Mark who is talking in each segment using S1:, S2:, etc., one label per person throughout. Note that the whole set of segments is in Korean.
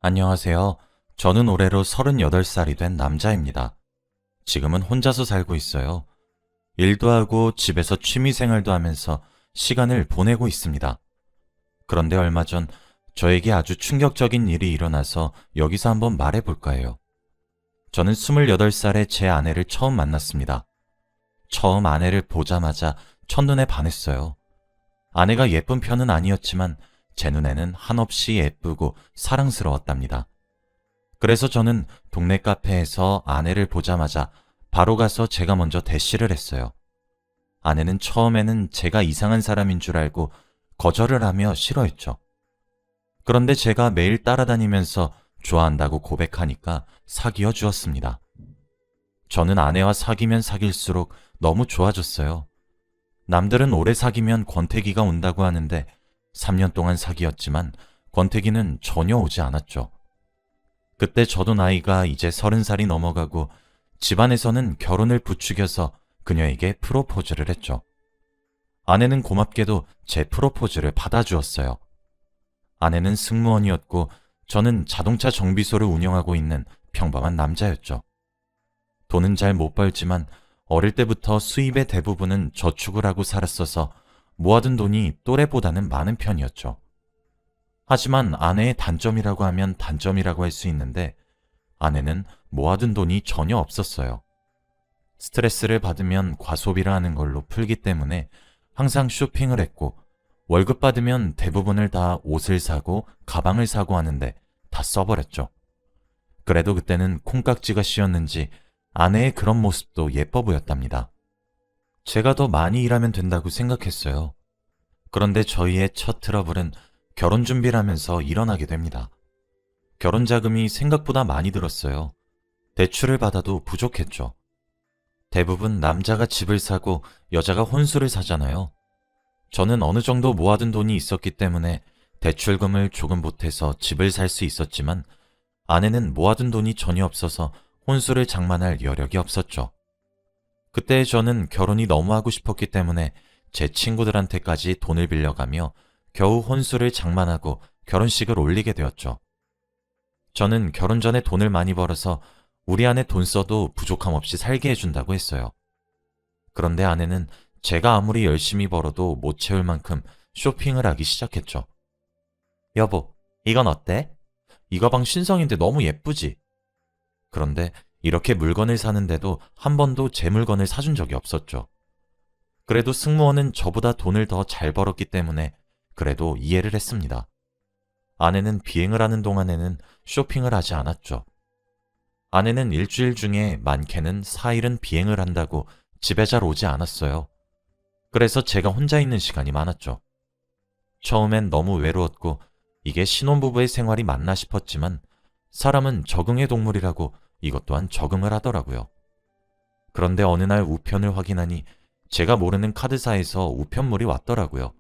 S1: 안녕하세요. 저는 올해로 38살이 된 남자입니다. 지금은 혼자서 살고 있어요. 일도 하고 집에서 취미 생활도 하면서 시간을 보내고 있습니다. 그런데 얼마 전 저에게 아주 충격적인 일이 일어나서 여기서 한번 말해볼까 해요. 저는 28살에 제 아내를 처음 만났습니다. 처음 아내를 보자마자 첫눈에 반했어요. 아내가 예쁜 편은 아니었지만 제 눈에는 한없이 예쁘고 사랑스러웠답니다. 그래서 저는 동네 카페에서 아내를 보자마자 바로 가서 제가 먼저 대시를 했어요. 아내는 처음에는 제가 이상한 사람인 줄 알고 거절을 하며 싫어했죠. 그런데 제가 매일 따라다니면서 좋아한다고 고백하니까 사귀어 주었습니다. 저는 아내와 사귀면 사귈수록 너무 좋아졌어요. 남들은 오래 사귀면 권태기가 온다고 하는데 3년 동안 사귀었지만 권태기는 전혀 오지 않았죠. 그때 저도 나이가 이제 30살이 넘어가고 집안에서는 결혼을 부추겨서 그녀에게 프로포즈를 했죠. 아내는 고맙게도 제 프로포즈를 받아주었어요. 아내는 승무원이었고 저는 자동차 정비소를 운영하고 있는 평범한 남자였죠. 돈은 잘 못 벌지만 어릴 때부터 수입의 대부분은 저축을 하고 살았어서 모아둔 돈이 또래보다는 많은 편이었죠. 하지만 아내의 단점이라고 하면 단점이라고 할 수 있는데 아내는 모아둔 돈이 전혀 없었어요. 스트레스를 받으면 과소비를 하는 걸로 풀기 때문에 항상 쇼핑을 했고 월급 받으면 대부분을 다 옷을 사고 가방을 사고 하는데 다 써버렸죠. 그래도 그때는 콩깍지가 씌었는지 아내의 그런 모습도 예뻐 보였답니다. 제가 더 많이 일하면 된다고 생각했어요. 그런데 저희의 첫 트러블은 결혼 준비를 하면서 일어나게 됩니다. 결혼 자금이 생각보다 많이 들었어요. 대출을 받아도 부족했죠. 대부분 남자가 집을 사고 여자가 혼수를 사잖아요. 저는 어느 정도 모아둔 돈이 있었기 때문에 대출금을 조금 보태서 집을 살 수 있었지만 아내는 모아둔 돈이 전혀 없어서 혼수를 장만할 여력이 없었죠. 그때 저는 결혼이 너무 하고 싶었기 때문에 제 친구들한테까지 돈을 빌려가며 겨우 혼수를 장만하고 결혼식을 올리게 되었죠. 저는 결혼 전에 돈을 많이 벌어서 우리 아내 돈 써도 부족함 없이 살게 해준다고 했어요. 그런데 아내는 제가 아무리 열심히 벌어도 못 채울 만큼 쇼핑을 하기 시작했죠. 여보, 이건 어때? 이 가방 신성인데 너무 예쁘지? 그런데 이렇게 물건을 사는데도 한 번도 제 물건을 사준 적이 없었죠. 그래도 승무원은 저보다 돈을 더 잘 벌었기 때문에 그래도 이해를 했습니다. 아내는 비행을 하는 동안에는 쇼핑을 하지 않았죠. 아내는 일주일 중에 많게는 4일은 비행을 한다고 집에 잘 오지 않았어요. 그래서 제가 혼자 있는 시간이 많았죠. 처음엔 너무 외로웠고 이게 신혼부부의 생활이 맞나 싶었지만 사람은 적응의 동물이라고 이것 또한 적응을 하더라고요. 그런데 어느 날 우편을 확인하니 제가 모르는 카드사에서 우편물이 왔더라고요.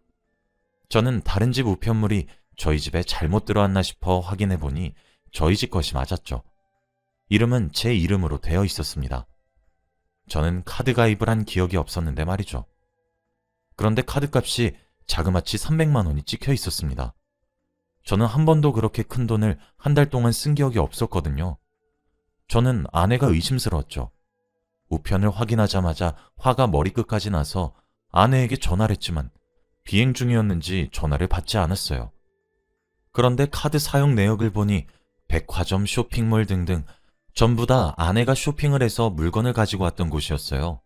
S1: 저는 다른 집 우편물이 저희 집에 잘못 들어왔나 싶어 확인해보니 저희 집 것이 맞았죠. 이름은 제 이름으로 되어 있었습니다. 저는 카드 가입을 한 기억이 없었는데 말이죠. 그런데 카드값이 자그마치 300만 원이 찍혀 있었습니다. 저는 한 번도 그렇게 큰 돈을 한 달 동안 쓴 기억이 없었거든요. 저는 아내가 의심스러웠죠. 우편을 확인하자마자 화가 머리끝까지 나서 아내에게 전화를 했지만 비행 중이었는지 전화를 받지 않았어요. 그런데 카드 사용 내역을 보니 백화점, 쇼핑몰 등등 전부 다 아내가 쇼핑을 해서 물건을 가지고 왔던 곳이었어요.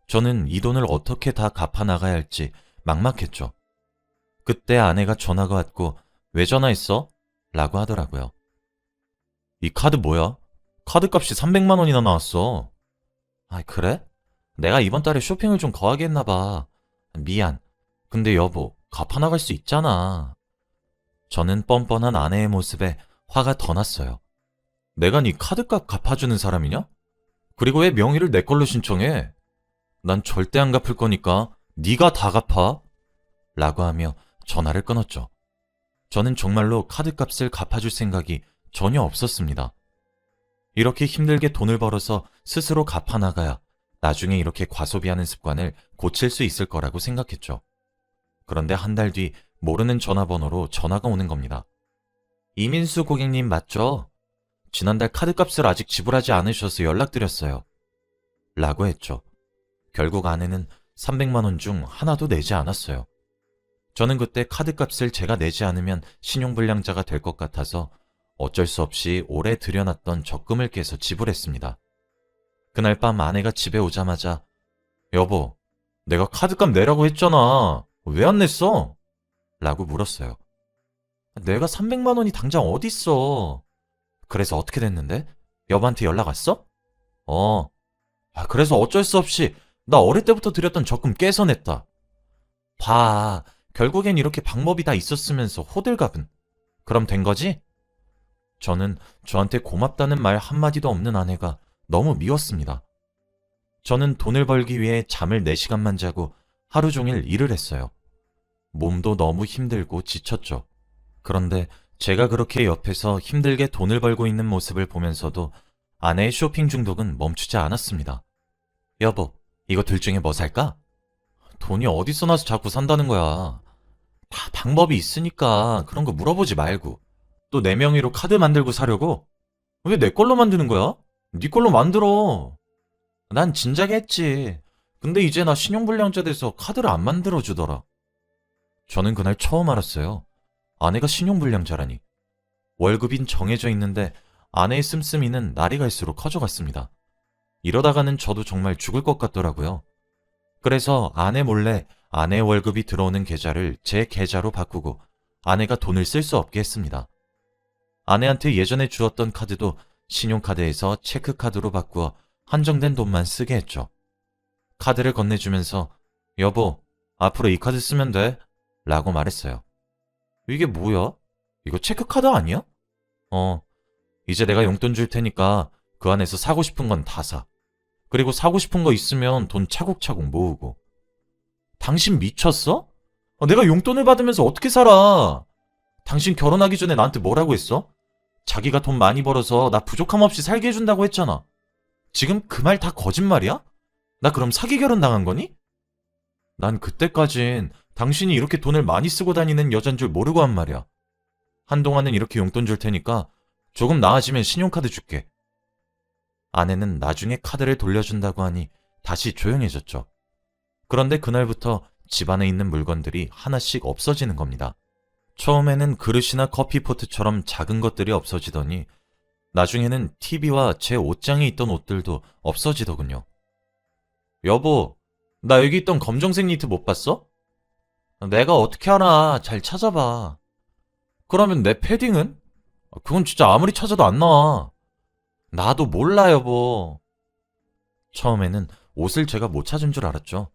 S1: 저는 이 돈을 어떻게 다 갚아 나가야 할지 막막했죠. 그때 아내가 전화가 왔고 왜 전화했어? 라고 하더라고요. 이 카드 뭐야? 카드값이 300만 원이나 나왔어. 아, 그래? 내가 이번 달에 쇼핑을 좀 거하게 했나 봐. 미안. 근데 여보, 갚아 나갈 수 있잖아. 저는 뻔뻔한 아내의 모습에 화가 더 났어요. 내가 네 카드값 갚아주는 사람이냐? 그리고 왜 명의를 내 걸로 신청해? 난 절대 안 갚을 거니까 네가 다 갚아. 라고 하며 전화를 끊었죠. 저는 정말로 카드값을 갚아줄 생각이 전혀 없었습니다. 이렇게 힘들게 돈을 벌어서 스스로 갚아 나가야 나중에 이렇게 과소비하는 습관을 고칠 수 있을 거라고 생각했죠. 그런데 한 달 뒤 모르는 전화번호로 전화가 오는 겁니다. 이민수 고객님 맞죠? 지난달 카드값을 아직 지불하지 않으셔서 연락드렸어요. 라고 했죠. 결국 아내는 300만 원 중 하나도 내지 않았어요. 저는 그때 카드값을 제가 내지 않으면 신용불량자가 될 것 같아서 어쩔 수 없이 오래 들여놨던 적금을 깨서 지불했습니다. 그날 밤 아내가 집에 오자마자 여보, 내가 카드값 내라고 했잖아. 왜 안 냈어? 라고 물었어요. 내가 300만 원이 당장 어딨어. 그래서 어떻게 됐는데? 여보한테 연락 왔어? 어. 그래서 어쩔 수 없이 나 어릴 때부터 드렸던 적금 깨서 냈다. 봐, 결국엔 이렇게 방법이 다 있었으면서 호들갑은. 그럼 된 거지? 저는 저한테 고맙다는 말 한마디도 없는 아내가 너무 미웠습니다. 저는 돈을 벌기 위해 잠을 4시간만 자고 하루 종일 일을 했어요. 몸도 너무 힘들고 지쳤죠. 그런데 제가 그렇게 옆에서 힘들게 돈을 벌고 있는 모습을 보면서도 아내의 쇼핑 중독은 멈추지 않았습니다. 여보, 이거 둘 중에 뭐 살까? 돈이 어디서 나서 자꾸 산다는 거야. 다 방법이 있으니까 그런 거 물어보지 말고. 또 내 명의로 카드 만들고 사려고? 왜 내 걸로 만드는 거야? 네 걸로 만들어. 난 진작에 했지. 근데 이제 나 신용불량자 돼서 카드를 안 만들어주더라. 저는 그날 처음 알았어요. 아내가 신용불량자라니. 월급인 정해져 있는데 아내의 씀씀이는 날이 갈수록 커져갔습니다. 이러다가는 저도 정말 죽을 것 같더라고요. 그래서 아내 몰래 아내 월급이 들어오는 계좌를 제 계좌로 바꾸고 아내가 돈을 쓸 수 없게 했습니다. 아내한테 예전에 주었던 카드도 신용카드에서 체크카드로 바꾸어 한정된 돈만 쓰게 했죠. 카드를 건네주면서 여보, 앞으로 이 카드 쓰면 돼 라고 말했어요. 이게 뭐야? 이거 체크카드 아니야? 이제 내가 용돈 줄 테니까 그 안에서 사고 싶은 건 다 사. 그리고 사고 싶은 거 있으면 돈 차곡차곡 모으고. 당신 미쳤어? 내가 용돈을 받으면서 어떻게 살아? 당신 결혼하기 전에 나한테 뭐라고 했어? 자기가 돈 많이 벌어서 나 부족함 없이 살게 해준다고 했잖아. 지금 그 말 다 거짓말이야? 나 그럼 사기 결혼 당한 거니? 난 그때까진 당신이 이렇게 돈을 많이 쓰고 다니는 여잔 줄 모르고 한 말이야. 한동안은 이렇게 용돈 줄 테니까 조금 나아지면 신용카드 줄게. 아내는 나중에 카드를 돌려준다고 하니 다시 조용해졌죠. 그런데 그날부터 집안에 있는 물건들이 하나씩 없어지는 겁니다. 처음에는 그릇이나 커피포트처럼 작은 것들이 없어지더니 나중에는 TV와 제 옷장에 있던 옷들도 없어지더군요. 여보, 나 여기 있던 검정색 니트 못 봤어? 내가 어떻게 알아. 잘 찾아봐. 그러면 내 패딩은? 그건 진짜 아무리 찾아도 안 나와. 나도 몰라, 여보. 처음에는 옷을 제가 못 찾은 줄 알았죠.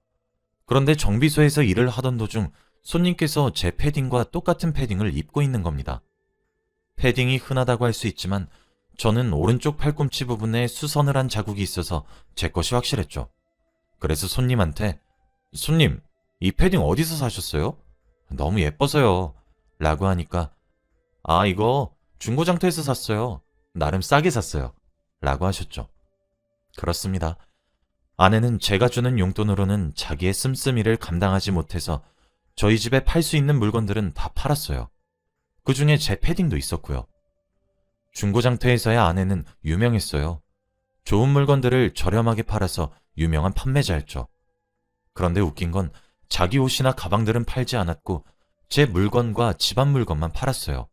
S1: 그런데 정비소에서 일을 하던 도중 손님께서 제 패딩과 똑같은 패딩을 입고 있는 겁니다. 패딩이 흔하다고 할 수 있지만 저는 오른쪽 팔꿈치 부분에 수선을 한 자국이 있어서 제 것이 확실했죠. 그래서 손님한테 손님, 이 패딩 어디서 사셨어요? 너무 예뻐서요. 라고 하니까 이거 중고장터에서 샀어요. 나름 싸게 샀어요. 라고 하셨죠. 그렇습니다. 아내는 제가 주는 용돈으로는 자기의 씀씀이를 감당하지 못해서 저희 집에 팔 수 있는 물건들은 다 팔았어요. 그 중에 제 패딩도 있었고요. 중고장터에서의 아내는 유명했어요. 좋은 물건들을 저렴하게 팔아서 유명한 판매자였죠. 그런데 웃긴 건 자기 옷이나 가방들은 팔지 않았고 제 물건과 집안 물건만 팔았어요.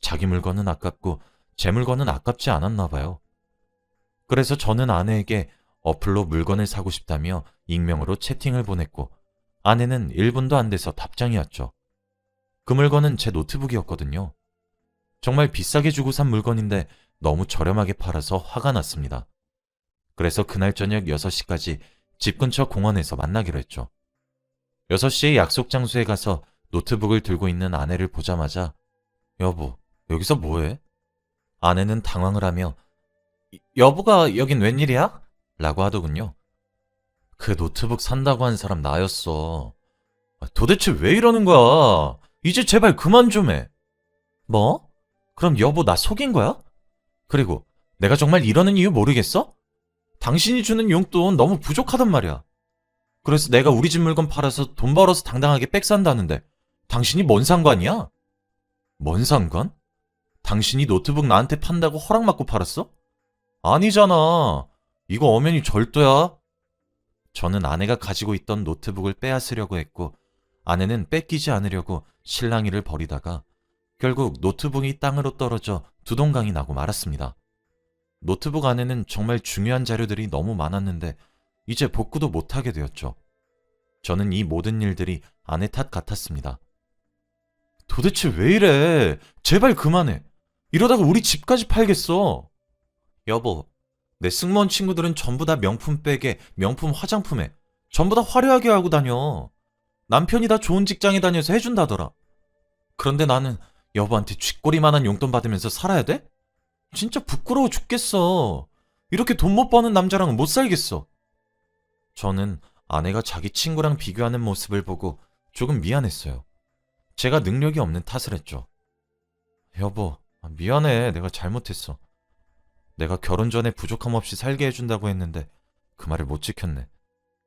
S1: 자기 물건은 아깝고 제 물건은 아깝지 않았나 봐요. 그래서 저는 아내에게 어플로 물건을 사고 싶다며 익명으로 채팅을 보냈고 아내는 1분도 안 돼서 답장이 왔죠. 그 물건은 제 노트북이었거든요. 정말 비싸게 주고 산 물건인데 너무 저렴하게 팔아서 화가 났습니다. 그래서 그날 저녁 6시까지 집 근처 공원에서 만나기로 했죠. 6시에 약속 장소에 가서 노트북을 들고 있는 아내를 보자마자 여보, 여기서 뭐해? 아내는 당황을 하며 여보가 여긴 웬일이야? 라고 하더군요. 그 노트북 산다고 한 사람 나였어. 도대체 왜 이러는 거야? 이제 제발 그만 좀 해. 뭐? 그럼 여보 나 속인 거야? 그리고 내가 정말 이러는 이유 모르겠어? 당신이 주는 용돈 너무 부족하단 말이야. 그래서 내가 우리 집 물건 팔아서 돈 벌어서 당당하게 백 산다는데 당신이 뭔 상관이야? 뭔 상관? 당신이 노트북 나한테 판다고 허락받고 팔았어? 아니잖아. 이거 엄연히 절도야. 저는 아내가 가지고 있던 노트북을 빼앗으려고 했고 아내는 뺏기지 않으려고 실랑이를 벌이다가 결국 노트북이 땅으로 떨어져 두동강이 나고 말았습니다. 노트북 안에는 정말 중요한 자료들이 너무 많았는데 이제 복구도 못하게 되었죠. 저는 이 모든 일들이 아내 탓 같았습니다. 도대체 왜 이래? 제발 그만해. 이러다가 우리 집까지 팔겠어. 여보, 내 승무원 친구들은 전부 다 명품 백에 명품 화장품에 전부 다 화려하게 하고 다녀. 남편이 다 좋은 직장에 다녀서 해준다더라. 그런데 나는 여보한테 쥐꼬리만한 용돈 받으면서 살아야 돼? 진짜 부끄러워 죽겠어. 이렇게 돈 못 버는 남자랑은 못 살겠어. 저는 아내가 자기 친구랑 비교하는 모습을 보고 조금 미안했어요. 제가 능력이 없는 탓을 했죠. 여보, 미안해. 내가 잘못했어. 내가 결혼 전에 부족함 없이 살게 해준다고 했는데 그 말을 못 지켰네.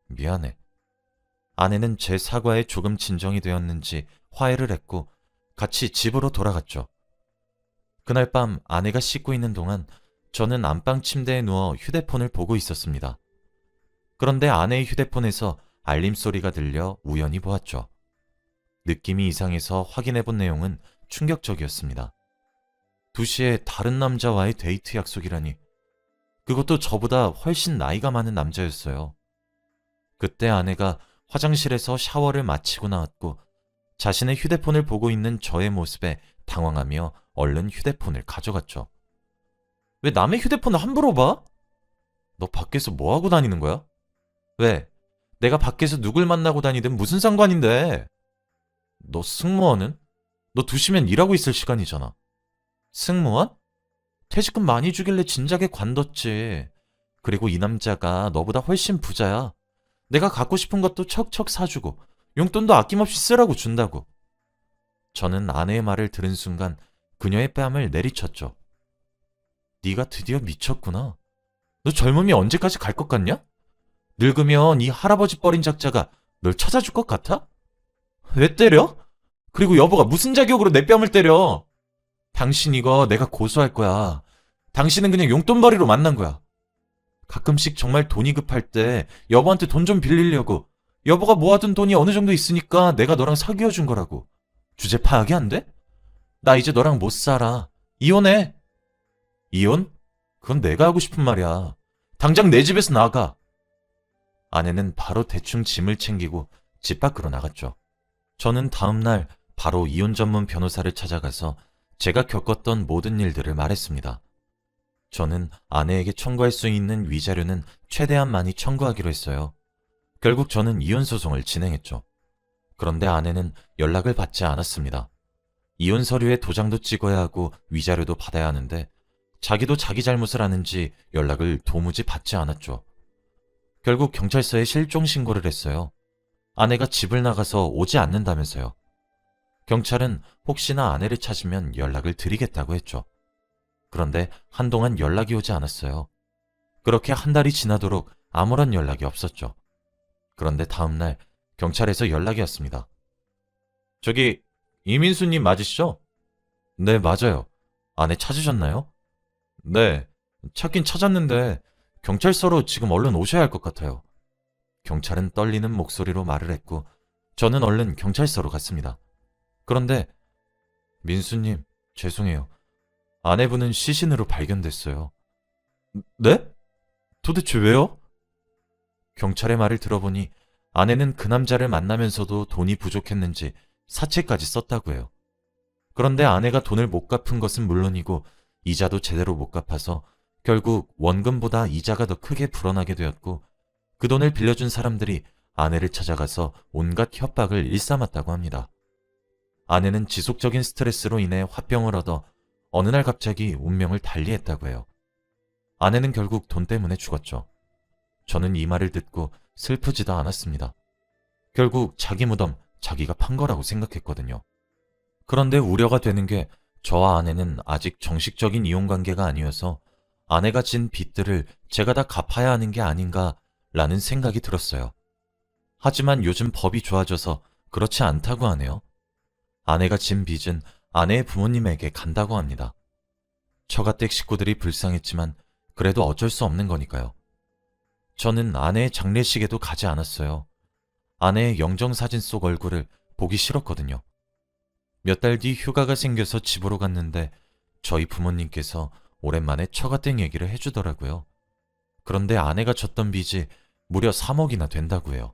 S1: 미안해. 아내는 제 사과에 조금 진정이 되었는지 화해를 했고 같이 집으로 돌아갔죠. 그날 밤 아내가 씻고 있는 동안 저는 안방 침대에 누워 휴대폰을 보고 있었습니다. 그런데 아내의 휴대폰에서 알림 소리가 들려 우연히 보았죠. 느낌이 이상해서 확인해본 내용은 충격적이었습니다. 2시에 다른 남자와의 데이트 약속이라니. 그것도 저보다 훨씬 나이가 많은 남자였어요. 그때 아내가 화장실에서 샤워를 마치고 나왔고 자신의 휴대폰을 보고 있는 저의 모습에 당황하며 얼른 휴대폰을 가져갔죠. 왜 남의 휴대폰을 함부로 봐? 너 밖에서 뭐 하고 다니는 거야? 왜? 내가 밖에서 누굴 만나고 다니든 무슨 상관인데? 너 승무원은? 너 2시면 일하고 있을 시간이잖아. 승무원? 퇴직금 많이 주길래 진작에 관뒀지. 그리고 이 남자가 너보다 훨씬 부자야. 내가 갖고 싶은 것도 척척 사주고 용돈도 아낌없이 쓰라고 준다고. 저는 아내의 말을 들은 순간 그녀의 뺨을 내리쳤죠. 네가 드디어 미쳤구나. 너 젊음이 언제까지 갈 것 같냐? 늙으면 이 할아버지 뻘인 작자가 널 찾아줄 것 같아? 왜 때려? 그리고 여보가 무슨 자격으로 내 뺨을 때려? 당신 이거 내가 고소할 거야. 당신은 그냥 용돈벌이로 만난 거야. 가끔씩 정말 돈이 급할 때 여보한테 돈 좀 빌리려고 여보가 모아둔 돈이 어느 정도 있으니까 내가 너랑 사귀어준 거라고. 주제 파악이 안 돼? 나 이제 너랑 못 살아. 이혼해. 이혼? 그건 내가 하고 싶은 말이야. 당장 내 집에서 나가. 아내는 바로 대충 짐을 챙기고 집 밖으로 나갔죠. 저는 다음날 바로 이혼 전문 변호사를 찾아가서 제가 겪었던 모든 일들을 말했습니다. 저는 아내에게 청구할 수 있는 위자료는 최대한 많이 청구하기로 했어요. 결국 저는 이혼 소송을 진행했죠. 그런데 아내는 연락을 받지 않았습니다. 이혼 서류에 도장도 찍어야 하고 위자료도 받아야 하는데 자기도 자기 잘못을 아는지 연락을 도무지 받지 않았죠. 결국 경찰서에 실종 신고를 했어요. 아내가 집을 나가서 오지 않는다면서요. 경찰은 혹시나 아내를 찾으면 연락을 드리겠다고 했죠. 그런데 한동안 연락이 오지 않았어요. 그렇게 한 달이 지나도록 아무런 연락이 없었죠. 그런데 다음날 경찰에서 연락이 왔습니다. 저기 이민수님 맞으시죠? 네, 맞아요. 아내 찾으셨나요? 네, 찾긴 찾았는데 경찰서로 지금 얼른 오셔야 할 것 같아요. 경찰은 떨리는 목소리로 말을 했고 저는 얼른 경찰서로 갔습니다. 그런데 민수님, 죄송해요. 아내분은 시신으로 발견됐어요. 네? 도대체 왜요? 경찰의 말을 들어보니 아내는 그 남자를 만나면서도 돈이 부족했는지 사채까지 썼다고 해요. 그런데 아내가 돈을 못 갚은 것은 물론이고 이자도 제대로 못 갚아서 결국 원금보다 이자가 더 크게 불어나게 되었고 그 돈을 빌려준 사람들이 아내를 찾아가서 온갖 협박을 일삼았다고 합니다. 아내는 지속적인 스트레스로 인해 화병을 얻어 어느 날 갑자기 운명을 달리했다고 해요. 아내는 결국 돈 때문에 죽었죠. 저는 이 말을 듣고 슬프지도 않았습니다. 결국 자기 무덤 자기가 판 거라고 생각했거든요. 그런데 우려가 되는 게 저와 아내는 아직 정식적인 이혼관계가 아니어서 아내가 진 빚들을 제가 다 갚아야 하는 게 아닌가라는 생각이 들었어요. 하지만 요즘 법이 좋아져서 그렇지 않다고 하네요. 아내가 진 빚은 아내의 부모님에게 간다고 합니다. 처가댁 식구들이 불쌍했지만 그래도 어쩔 수 없는 거니까요. 저는 아내의 장례식에도 가지 않았어요. 아내의 영정사진 속 얼굴을 보기 싫었거든요. 몇 달 뒤 휴가가 생겨서 집으로 갔는데 저희 부모님께서 오랜만에 처가댁 얘기를 해주더라고요. 그런데 아내가 졌던 빚이 무려 3억이나 된다고 해요.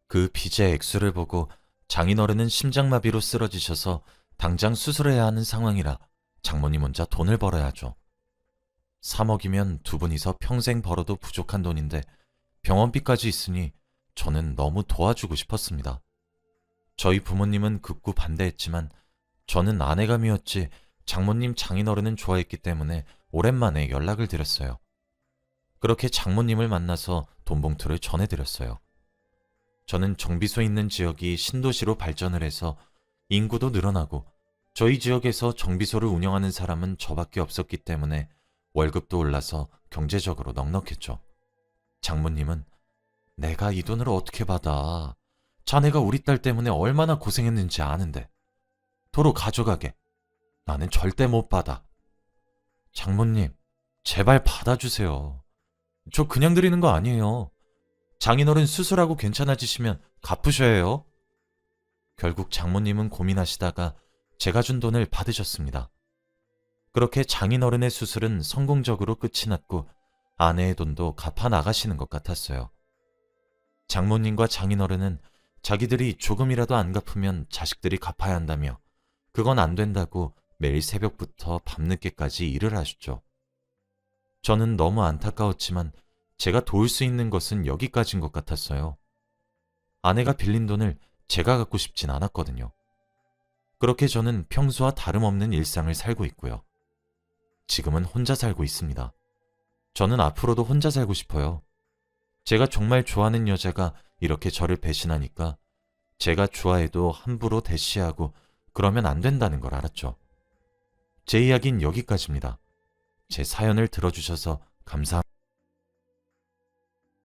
S1: 그 빚의 액수를 보고 장인어른은 심장마비로 쓰러지셔서 당장 수술해야 하는 상황이라 장모님 혼자 돈을 벌어야죠. 3억이면 두 분이서 평생 벌어도 부족한 돈인데 병원비까지 있으니 저는 너무 도와주고 싶었습니다. 저희 부모님은 극구 반대했지만 저는 아내가 미웠지 장모님 장인어른은 좋아했기 때문에 오랜만에 연락을 드렸어요. 그렇게 장모님을 만나서 돈 봉투를 전해드렸어요. 저는 정비소 있는 지역이 신도시로 발전을 해서 인구도 늘어나고 저희 지역에서 정비소를 운영하는 사람은 저밖에 없었기 때문에 월급도 올라서 경제적으로 넉넉했죠. 장모님은 내가 이 돈을 어떻게 받아? 자네가 우리 딸 때문에 얼마나 고생했는지 아는데 도로 가져가게. 나는 절대 못 받아. 장모님, 제발 받아주세요. 저 그냥 드리는 거 아니에요. 장인어른 수술하고 괜찮아지시면 갚으셔야 해요. 결국 장모님은 고민하시다가 제가 준 돈을 받으셨습니다. 그렇게 장인어른의 수술은 성공적으로 끝이 났고 아내의 돈도 갚아 나가시는 것 같았어요. 장모님과 장인어른은 자기들이 조금이라도 안 갚으면 자식들이 갚아야 한다며 그건 안 된다고 매일 새벽부터 밤늦게까지 일을 하셨죠. 저는 너무 안타까웠지만 제가 도울 수 있는 것은 여기까지인 것 같았어요. 아내가 빌린 돈을 제가 갖고 싶진 않았거든요. 그렇게 저는 평소와 다름없는 일상을 살고 있고요. 지금은 혼자 살고 있습니다. 저는 앞으로도 혼자 살고 싶어요. 제가 정말 좋아하는 여자가 이렇게 저를 배신하니까 제가 좋아해도 함부로 대시하고 그러면 안 된다는 걸 알았죠. 제 이야기는 여기까지입니다. 제 사연을 들어주셔서 감사합니다.